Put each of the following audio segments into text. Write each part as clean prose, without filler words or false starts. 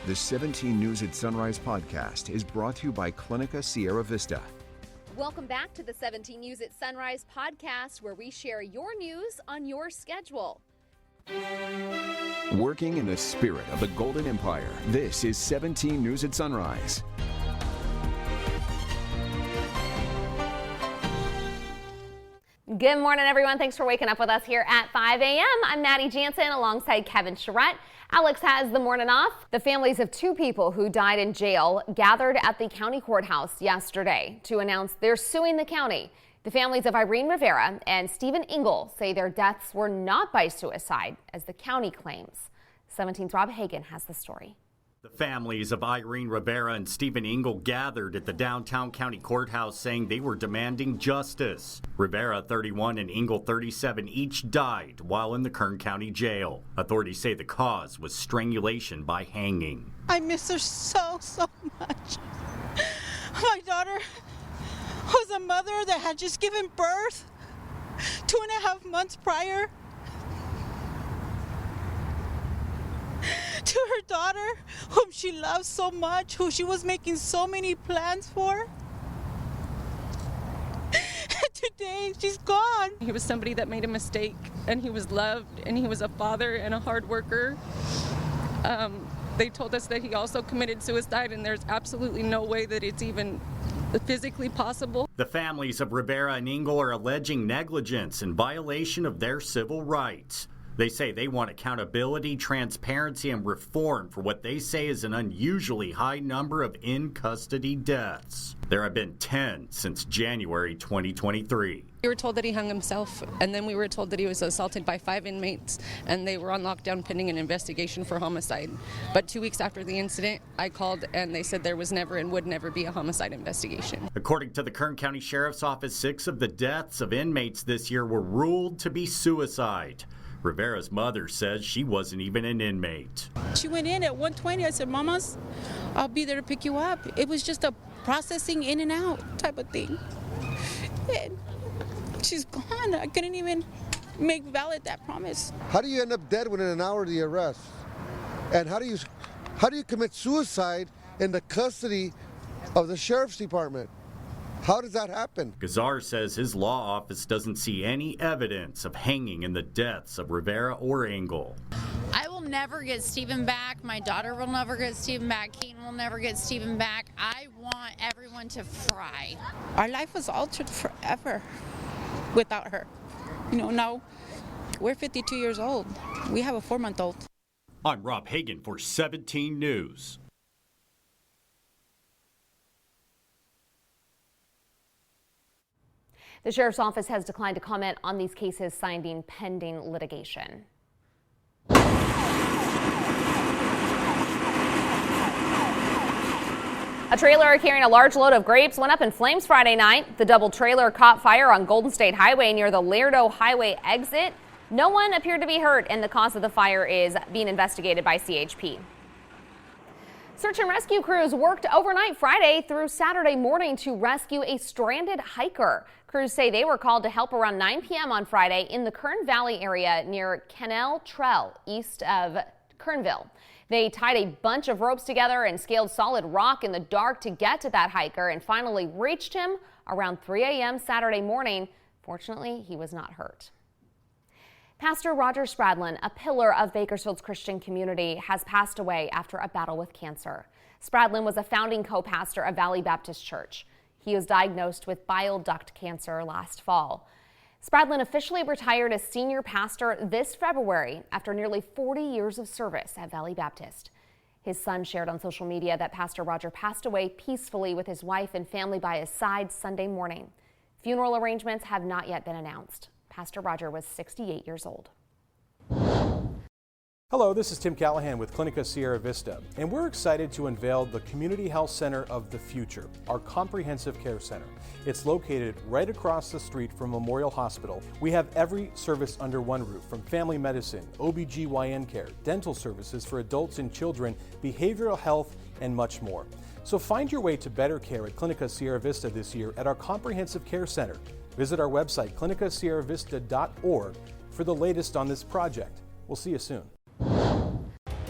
The 17 News at Sunrise podcast is brought to you by Clinica Sierra Vista. Welcome back to the 17 News at Sunrise podcast, where we share your news on your schedule. Working in the spirit of the Golden Empire, this is 17 News at Sunrise. Good morning, everyone. Thanks for waking up with us here at 5 a.m. I'm Maddie Jansen alongside Kevin Charette. Alex has the morning off. The families of two people who died in jail gathered at the county courthouse yesterday to announce they're suing the county. The families of Irene Rivera and Stephen Engel say their deaths were not by suicide, as the county claims. 17's Rob Hagan has the story. The families of Irene Rivera and Stephen Engel gathered at the downtown county courthouse saying they were demanding justice. Rivera, 31, and Engel, 37, each died while in the Kern County Jail. Authorities say the cause was strangulation by hanging. I miss her so much. My daughter was a mother that had just given birth 2.5 months prior to her daughter, whom she loves so much, who she was making so many plans for. And today, she's gone. He was somebody that made a mistake, and he was loved, and he was a father and a hard worker. They told us that he also committed suicide, and there's absolutely no way that it's even physically possible. The families of Rivera and Engel are alleging negligence in violation of their civil rights. They say they want accountability, transparency, and reform for what they say is an unusually high number of in-custody deaths. There have been 10 since January 2023. We were told that he hung himself, and then we were told that he was assaulted by 5 inmates, and they were on lockdown pending an investigation for homicide. But 2 weeks after the incident, I called, and they said there was never and would never be a homicide investigation. According to the Kern County Sheriff's Office, 6 of the deaths of inmates this year were ruled to be suicide. Rivera's mother says she wasn't even an inmate. She went in at 1:20. I said, "Mamas, I'll be there to pick you up." It was just a processing in and out type of thing. And she's gone. I couldn't even make valid that promise. How do you end up dead within an hour of the arrest? And how do you commit suicide in the custody of the sheriff's department? How does that happen? Gazar says his law office doesn't see any evidence of hanging in the deaths of Rivera or Engel. I will never get Stephen back. My daughter will never get Stephen back. Keaton will never get Stephen back. I want everyone to fry. Our life was altered forever without her. Now we're 52 years old. We have a 4-month-old. I'm Rob Hagan for 17 News. The sheriff's office has declined to comment on these cases citing pending litigation. A trailer carrying a large load of grapes went up in flames Friday night. The double trailer caught fire on Golden State Highway near the Laredo Highway exit. No one appeared to be hurt, and the cause of the fire is being investigated by CHP. Search and rescue crews worked overnight Friday through Saturday morning to rescue a stranded hiker. Crews say they were called to help around 9 p.m. on Friday in the Kern Valley area near Canal Trail, east of Kernville. They tied a bunch of ropes together and scaled solid rock in the dark to get to that hiker and finally reached him around 3 a.m. Saturday morning. Fortunately, he was not hurt. Pastor Roger Spradlin, a pillar of Bakersfield's Christian community, has passed away after a battle with cancer. Spradlin was a founding co-pastor of Valley Baptist Church. He was diagnosed with bile duct cancer last fall. Spradlin officially retired as senior pastor this February after nearly 40 years of service at Valley Baptist. His son shared on social media that Pastor Roger passed away peacefully with his wife and family by his side Sunday morning. Funeral arrangements have not yet been announced. Pastor Roger was 68 years old. Hello, this is Tim Callahan with Clinica Sierra Vista, and we're excited to unveil the Community Health Center of the Future, our comprehensive care center. It's located right across the street from Memorial Hospital. We have every service under one roof, from family medicine, OBGYN care, dental services for adults and children, behavioral health, and much more. So find your way to better care at Clinica Sierra Vista this year at our comprehensive care center. Visit our website, clinicasierravista.org, for the latest on this project. We'll see you soon.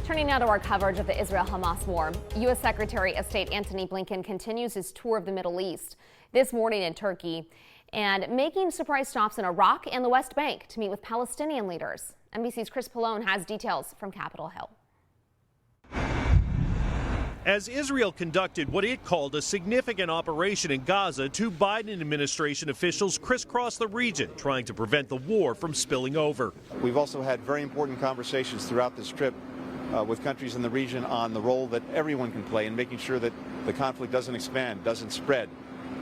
Turning now to our coverage of the Israel-Hamas war. U.S. Secretary of State Antony Blinken continues his tour of the Middle East, this morning in Turkey, and making surprise stops in Iraq and the West Bank to meet with Palestinian leaders. NBC's Chris Pallone has details from Capitol Hill. As Israel conducted what it called a significant operation in Gaza, two Biden administration officials crisscrossed the region, trying to prevent the war from spilling over. We've also had very important conversations throughout this trip with countries in the region on the role that everyone can play in making sure that the conflict doesn't expand, doesn't spread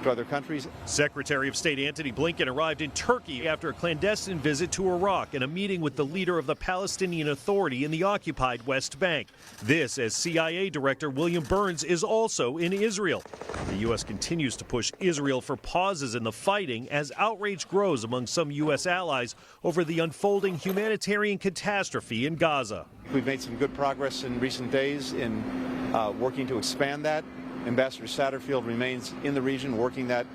to other countries. Secretary of State Antony Blinken arrived in Turkey after a clandestine visit to Iraq and a meeting with the leader of the Palestinian Authority in the occupied West Bank. This as CIA Director William Burns is also in Israel. The U.S. continues to push Israel for pauses in the fighting as outrage grows among some U.S. allies over the unfolding humanitarian catastrophe in Gaza. We've made some good progress in recent days in working to expand that. Ambassador Satterfield remains in the region working that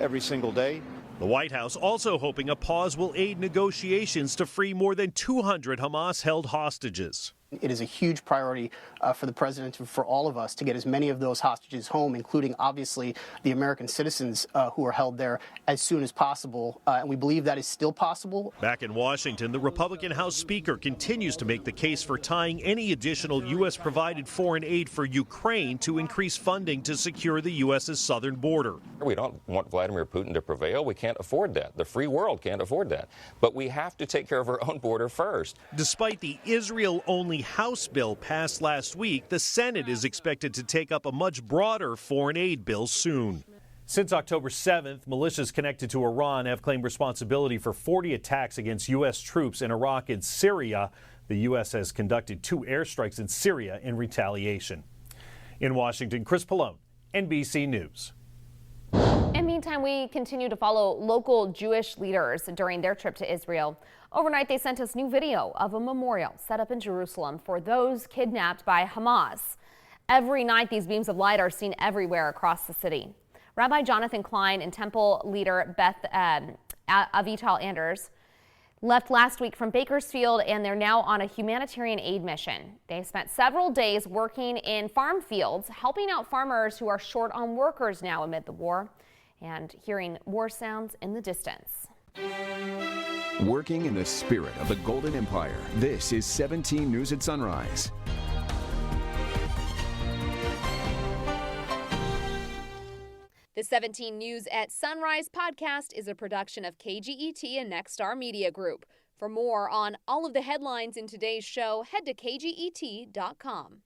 every single day. The White House also hoping a pause will aid negotiations to free more than 200 Hamas-held hostages. It is a huge priority for the president and for all of us to get as many of those hostages home, including obviously the American citizens who are held there, as soon as possible. And we believe that is still possible. Back in Washington, the Republican House Speaker continues to make the case for tying any additional U.S.-provided foreign aid for Ukraine to increase funding to secure the U.S.'s southern border. We don't want Vladimir Putin to prevail. We can't afford that. The free world can't afford that. But we have to take care of our own border first. Despite the Israel-only House bill passed last week, the Senate is expected to take up a much broader foreign aid bill soon. Since October 7th, militias connected to Iran have claimed responsibility for 40 attacks against U.S. troops in Iraq and Syria. The U.S. has conducted 2 airstrikes in Syria in retaliation. In Washington, Chris Pallone, NBC News. And meantime, we continue to follow local Jewish leaders during their trip to Israel. Overnight, they sent us new video of a memorial set up in Jerusalem for those kidnapped by Hamas. Every night, these beams of light are seen everywhere across the city. Rabbi Jonathan Klein and temple leader Avital Anders left last week from Bakersfield, and they're now on a humanitarian aid mission. They spent several days working in farm fields, helping out farmers who are short on workers now amid the war, and hearing war sounds in the distance. Working in the spirit of the Golden Empire, this is 17 News at Sunrise. The 17 News at Sunrise podcast is a production of KGET and Nexstar Media Group. For more on all of the headlines in today's show, head to kget.com.